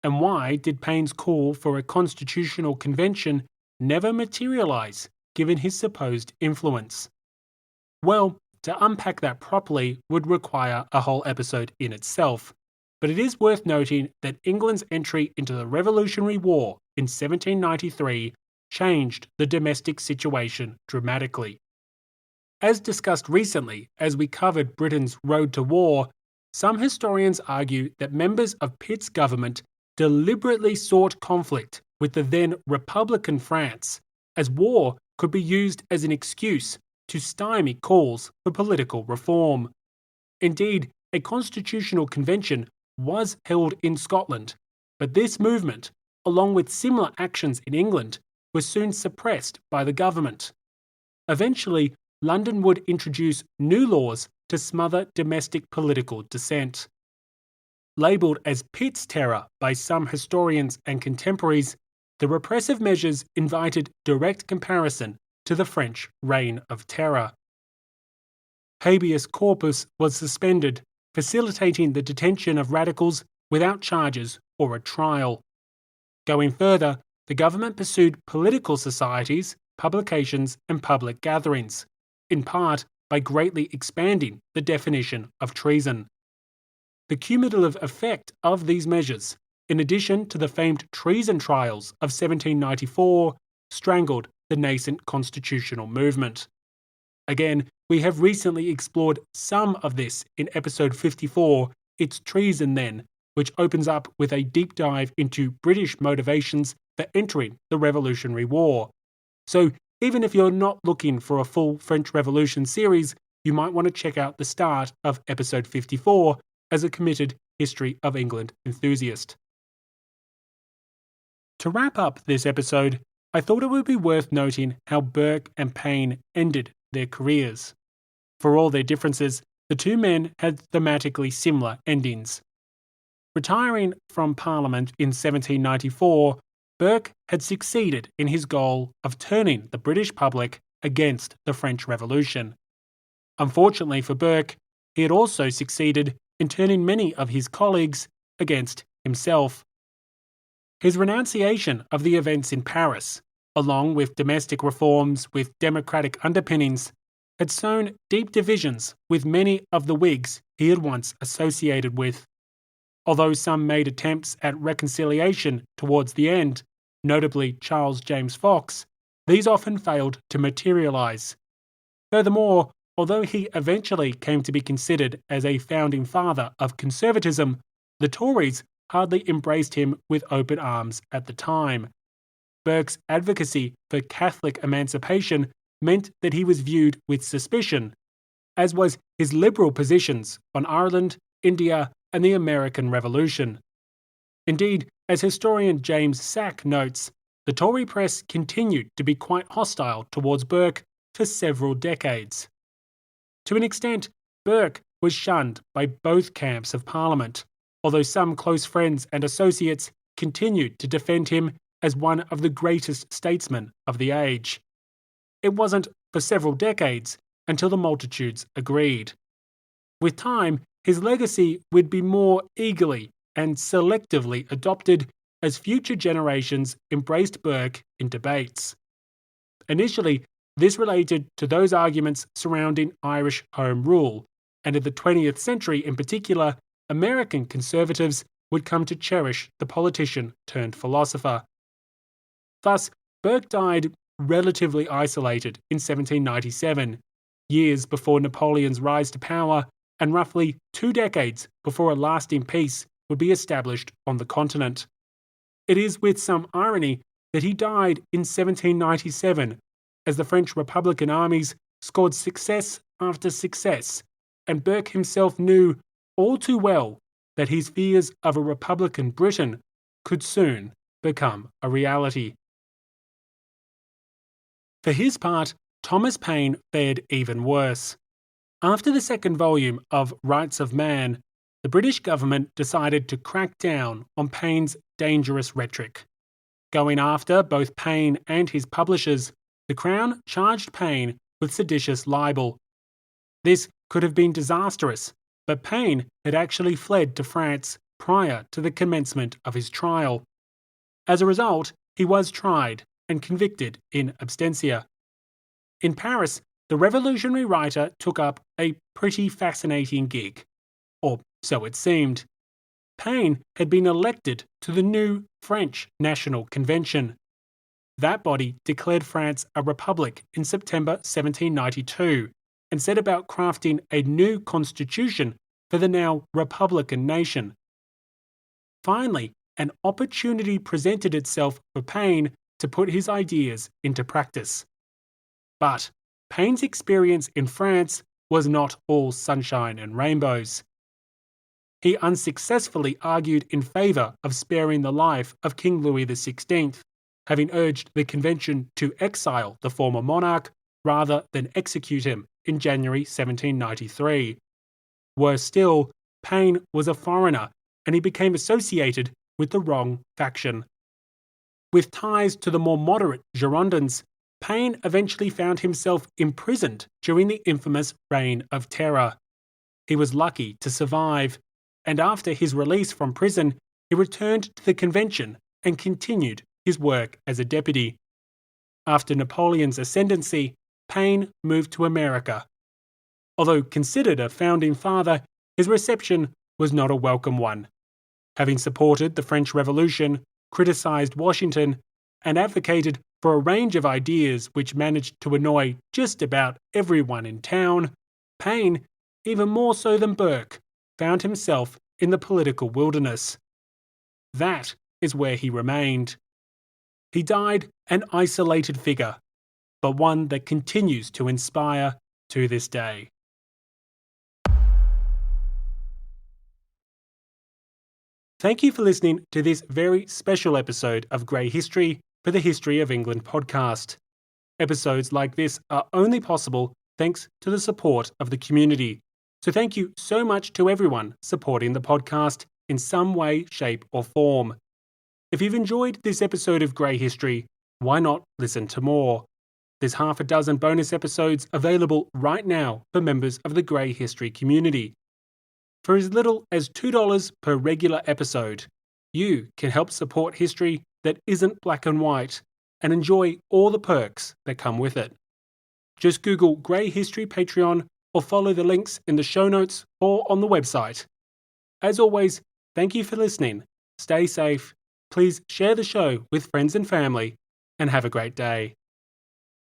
And why did Paine's call for a constitutional convention never materialise, given his supposed influence? Well, to unpack that properly would require a whole episode in itself, but it is worth noting that England's entry into the Revolutionary War in 1793 changed the domestic situation dramatically. As discussed recently as we covered Britain's road to war, some historians argue that members of Pitt's government deliberately sought conflict with the then Republican France, as war could be used as an excuse to stymie calls for political reform. Indeed, a constitutional convention was held in Scotland, but this movement, along with similar actions in England, was soon suppressed by the government. Eventually, London would introduce new laws to smother domestic political dissent. Labelled as Pitt's terror by some historians and contemporaries, the repressive measures invited direct comparison to the French Reign of Terror. Habeas corpus was suspended, facilitating the detention of radicals without charges or a trial. Going further, the government pursued political societies, publications, and public gatherings, in part by greatly expanding the definition of treason. The cumulative effect of these measures, in addition to the famed treason trials of 1794, strangled the nascent constitutional movement. Again, we have recently explored some of this in episode 54, It's Treason Then, which opens up with a deep dive into British motivations for entering the Revolutionary War. So, even if you're not looking for a full French Revolution series, you might want to check out the start of episode 54 as a committed History of England enthusiast. To wrap up this episode, I thought it would be worth noting how Burke and Paine ended their careers. For all their differences, the the two men had thematically similar endings. Retiring from Parliament in 1794, Burke had succeeded in his goal of turning the British public against the French Revolution. Unfortunately for Burke, he had also succeeded in turning many of his colleagues against himself. His renunciation of the events in Paris, along with domestic reforms with democratic underpinnings, had sown deep divisions with many of the Whigs he had once associated with. Although some made attempts at reconciliation towards the end, notably Charles James Fox, these often failed to materialise. Furthermore, although he eventually came to be considered as a founding father of conservatism, the Tories hardly embraced him with open arms at the time. Burke's advocacy for Catholic emancipation meant that he was viewed with suspicion, as was his liberal positions on Ireland, India, and the American Revolution. Indeed, as historian James Sack notes, the Tory press continued to be quite hostile towards Burke for several decades. To an extent, Burke was shunned by both camps of Parliament, although some close friends and associates continued to defend him as one of the greatest statesmen of the age. It wasn't for several decades until the multitudes agreed. With time, his legacy would be more eagerly and selectively adopted as future generations embraced Burke in debates. Initially, this related to those arguments surrounding Irish Home Rule, and in the 20th century in particular, American conservatives would come to cherish the politician turned philosopher. Thus, Burke died relatively isolated in 1797, years before Napoleon's rise to power and roughly 2 decades before a lasting peace would be established on the continent. It is with some irony that he died in 1797, as the French Republican armies scored success after success, and Burke himself knew all too well that his fears of a Republican Britain could soon become a reality. For his part, Thomas Paine fared even worse. After the second volume of Rights of Man, the British government decided to crack down on Paine's dangerous rhetoric. Going after both Paine and his publishers, the Crown charged Paine with seditious libel. This could have been disastrous, but Paine had actually fled to France prior to the commencement of his trial. As a result, he was tried and convicted in absentia. In Paris, the revolutionary writer took up a pretty fascinating gig, or so it seemed. Paine had been elected to the new French National Convention. That body declared France a republic in September 1792 and set about crafting a new constitution for the now republican nation. Finally, an opportunity presented itself for Paine to put his ideas into practice. But Paine's experience in France was not all sunshine and rainbows. He unsuccessfully argued in favour of sparing the life of King Louis XVI, having urged the convention to exile the former monarch rather than execute him in January 1793. Worse still, Paine was a foreigner, and he became associated with the wrong faction. With ties to the more moderate Girondins, Paine eventually found himself imprisoned during the infamous Reign of Terror. He was lucky to survive, and after his release from prison, he returned to the convention and continued his work as a deputy. After Napoleon's ascendancy, Paine moved to America. Although considered a founding father, his reception was not a welcome one. Having supported the French Revolution, criticized Washington, and advocated for a range of ideas which managed to annoy just about everyone in town, Paine, even more so than Burke, found himself in the political wilderness. That is where he remained. He died an isolated figure, but one that continues to inspire to this day. Thank you for listening to this very special episode of Grey History for the History of England podcast. Episodes like this are only possible thanks to the support of the community, So thank you so much to everyone supporting the podcast in some way, shape, or form. If you've enjoyed this episode of Grey History, why not listen to more? There's half a dozen bonus episodes available right now for members of the Grey History community. For as little as $2 per regular episode, you can help support history that isn't black and white and enjoy all the perks that come with it. Just Google Grey History Patreon or follow the links in the show notes or on the website. As always, thank you for listening. Stay safe. Please share the show with friends and family, and have a great day.